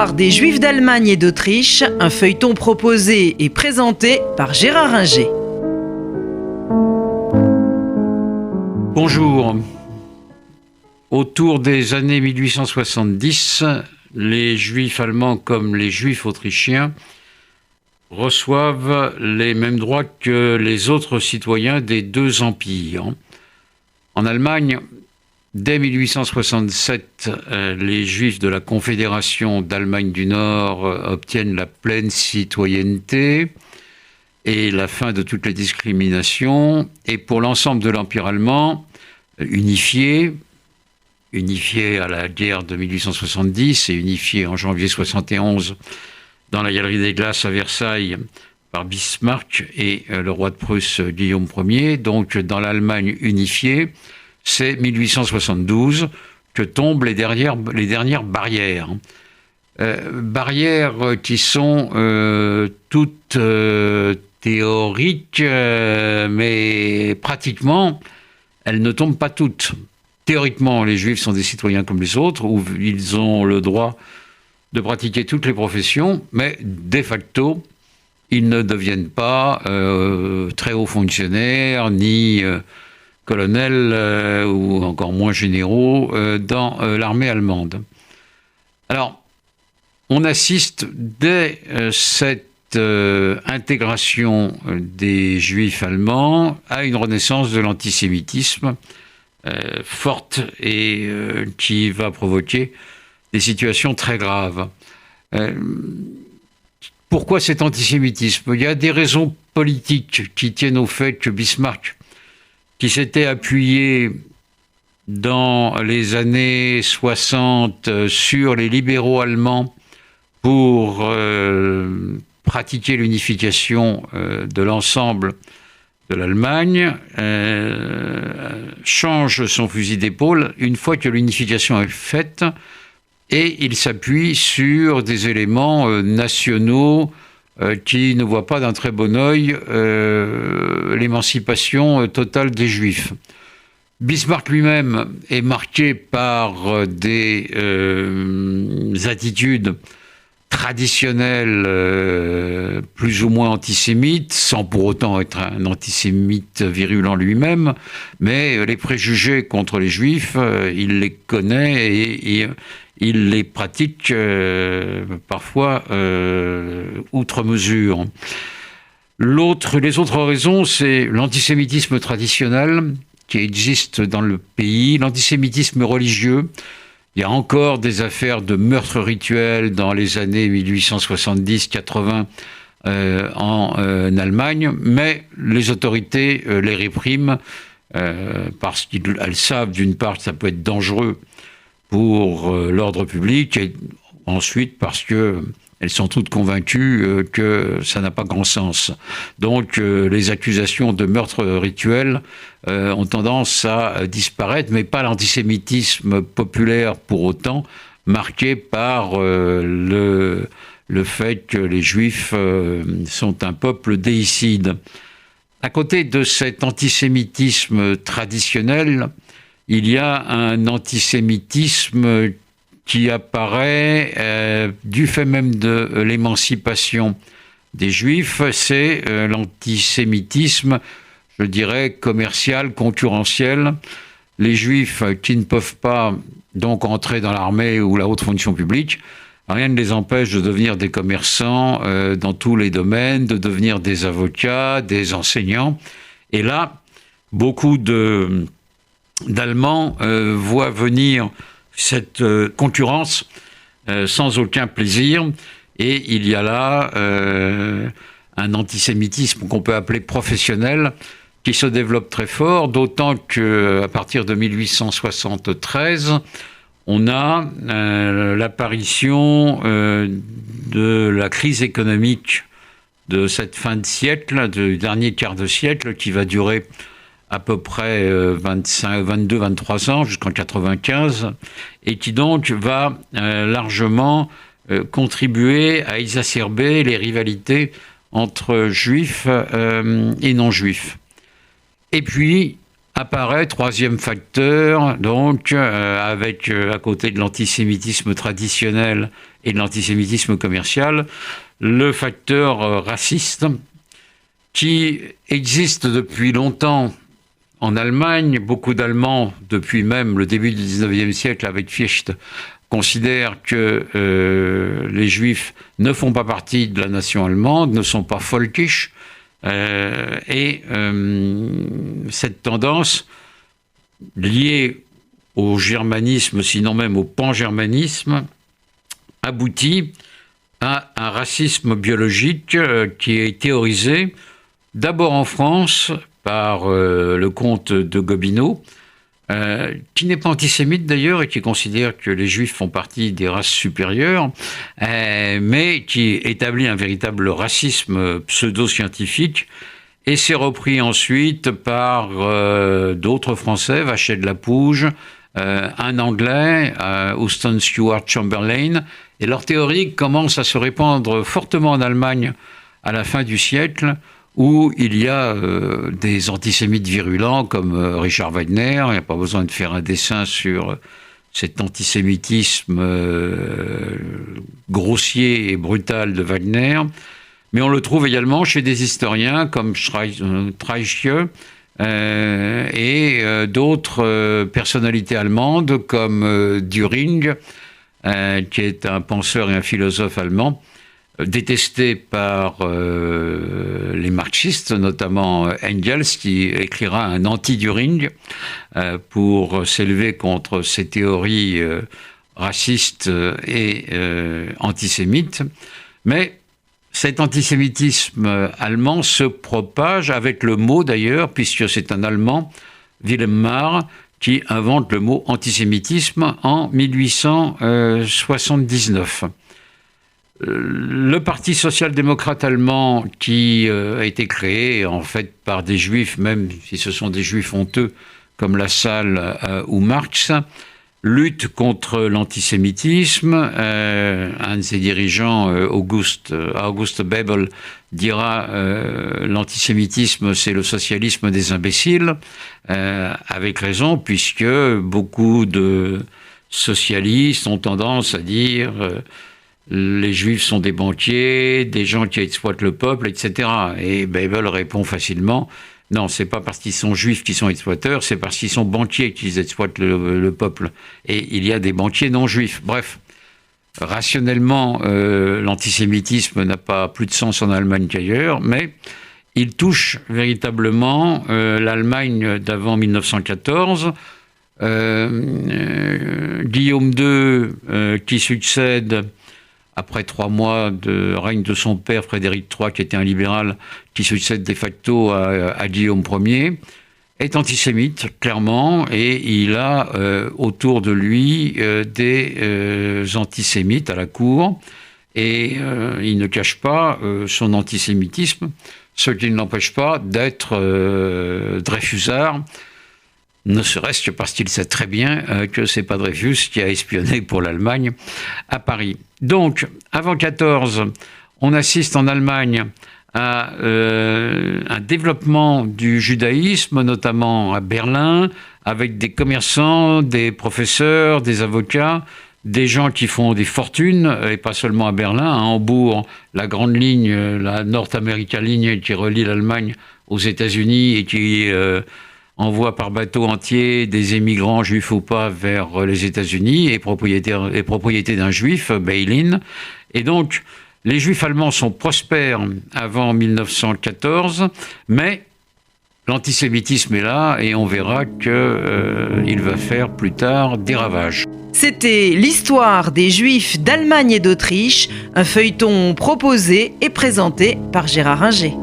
L'histoire des Juifs d'Allemagne et d'Autriche, un feuilleton proposé et présenté par Gérard Inger. Bonjour. Autour des années 1870, les Juifs allemands comme les Juifs autrichiens reçoivent les mêmes droits que les autres citoyens des deux empires. En Allemagne, dès 1867, les Juifs de la Confédération d'Allemagne du Nord obtiennent la pleine citoyenneté et la fin de toutes les discriminations. Et pour l'ensemble de l'Empire allemand, unifié à la guerre de 1870 et unifié en janvier 71 dans la Galerie des Glaces à Versailles par Bismarck et le roi de Prusse Guillaume Ier, donc dans l'Allemagne unifiée, c'est 1872 que tombent les dernières barrières. Barrières qui sont toutes théoriques, mais pratiquement, elles ne tombent pas toutes. Théoriquement, les Juifs sont des citoyens comme les autres, où ils ont le droit de pratiquer toutes les professions, mais de facto, ils ne deviennent pas très hauts fonctionnaires, ni colonels ou encore moins généraux dans l'armée allemande. Alors, on assiste dès cette intégration des Juifs allemands à une renaissance de l'antisémitisme forte et qui va provoquer des situations très graves. Pourquoi cet antisémitisme ? Il y a des raisons politiques qui tiennent au fait que Bismarck, qui s'était appuyé dans les années 60 sur les libéraux allemands pour pratiquer l'unification de l'ensemble de l'Allemagne, change son fusil d'épaule une fois que l'unification est faite et il s'appuie sur des éléments nationaux qui ne voient pas d'un très bon œil l'émancipation totale des Juifs. Bismarck lui-même est marqué par des attitudes traditionnelles plus ou moins antisémites, sans pour autant être un antisémite virulent lui-même, mais les préjugés contre les Juifs, il les connaît et il les pratique parfois outre mesure. Les autres raisons, c'est l'antisémitisme traditionnel qui existe dans le pays, l'antisémitisme religieux. Il y a encore des affaires de meurtres rituels dans les années 1870-80 en Allemagne, mais les autorités les répriment parce qu'elles savent d'une part que ça peut être dangereux pour l'ordre public, et ensuite parce qu'elles sont toutes convaincues que ça n'a pas grand sens. Donc les accusations de meurtre rituel ont tendance à disparaître, mais pas l'antisémitisme populaire pour autant, marqué par le fait que les Juifs sont un peuple déicide. À côté de cet antisémitisme traditionnel, il y a un antisémitisme qui apparaît du fait même de l'émancipation des Juifs, c'est l'antisémitisme, je dirais, commercial, concurrentiel. Les Juifs qui ne peuvent pas donc entrer dans l'armée ou la haute fonction publique, rien ne les empêche de devenir des commerçants dans tous les domaines, de devenir des avocats, des enseignants. Et là, beaucoup d'Allemands voient venir cette concurrence sans aucun plaisir, et il y a là un antisémitisme qu'on peut appeler professionnel qui se développe très fort, d'autant qu'à partir de 1873, on a l'apparition de la crise économique de cette fin de siècle, du dernier quart de siècle, qui va durer à peu près 22-23 ans, jusqu'en 95, et qui donc va largement contribuer à exacerber les rivalités entre juifs et non-juifs. Et puis apparaît troisième facteur, donc avec à côté de l'antisémitisme traditionnel et de l'antisémitisme commercial, le facteur raciste qui existe depuis longtemps en Allemagne. Beaucoup d'Allemands, depuis même le début du 19e siècle avec Fichte, considèrent que les Juifs ne font pas partie de la nation allemande, ne sont pas völkisch, et cette tendance liée au germanisme, sinon même au pan-germanisme, aboutit à un racisme biologique qui est théorisé d'abord en France par le comte de Gobineau, qui n'est pas antisémite d'ailleurs et qui considère que les Juifs font partie des races supérieures, mais qui établit un véritable racisme pseudo-scientifique. Et c'est repris ensuite par d'autres Français, Vachet de la Pouge, un Anglais, Houston Stewart Chamberlain, et leur théorie commence à se répandre fortement en Allemagne à la fin du siècle, où il y a des antisémites virulents comme Richard Wagner. Il n'y a pas besoin de faire un dessin sur cet antisémitisme grossier et brutal de Wagner, mais on le trouve également chez des historiens comme Streiche et d'autres personnalités allemandes comme Düring, qui est un penseur et un philosophe allemand, détesté par les marxistes, notamment Engels, qui écrira un anti-Düring pour s'élever contre ces théories racistes et antisémites. Mais cet antisémitisme allemand se propage avec le mot d'ailleurs, puisque c'est un Allemand, Wilhelm Marr, qui invente le mot antisémitisme en 1879. Le Parti social-démocrate allemand, qui a été créé en fait par des juifs, même si ce sont des juifs honteux comme Lassalle ou Marx, lutte contre l'antisémitisme. Un de ses dirigeants, August Bebel, dira l'antisémitisme c'est le socialisme des imbéciles, avec raison, puisque beaucoup de socialistes ont tendance à dire les Juifs sont des banquiers, des gens qui exploitent le peuple, etc. Et Bebel répond facilement, non, c'est pas parce qu'ils sont juifs qu'ils sont exploiteurs, c'est parce qu'ils sont banquiers qu'ils exploitent le peuple. Et il y a des banquiers non juifs. Bref, rationnellement, l'antisémitisme n'a pas plus de sens en Allemagne qu'ailleurs, mais il touche véritablement l'Allemagne d'avant 1914. Guillaume II, qui succède après 3 mois de règne de son père, Frédéric III, qui était un libéral, qui succède de facto à Guillaume Ier, est antisémite, clairement, et il a autour de lui des antisémites à la cour, et il ne cache pas son antisémitisme, ce qui ne l'empêche pas d'être dreyfusard, ne serait-ce que parce qu'il sait très bien que c'est pas Dreyfus qui a espionné pour l'Allemagne à Paris. Donc, avant 14, on assiste en Allemagne à un développement du judaïsme, notamment à Berlin, avec des commerçants, des professeurs, des avocats, des gens qui font des fortunes, et pas seulement à Berlin, à Hambourg, la grande ligne, la North America Line qui relie l'Allemagne aux États-Unis et qui envoie par bateau entier des émigrants, juifs ou pas, vers les États-Unis, et propriété d'un juif, Beilin. Et donc, les juifs allemands sont prospères avant 1914, mais l'antisémitisme est là, et on verra qu'il va faire plus tard des ravages. C'était l'histoire des Juifs d'Allemagne et d'Autriche, un feuilleton proposé et présenté par Gérard Ringer.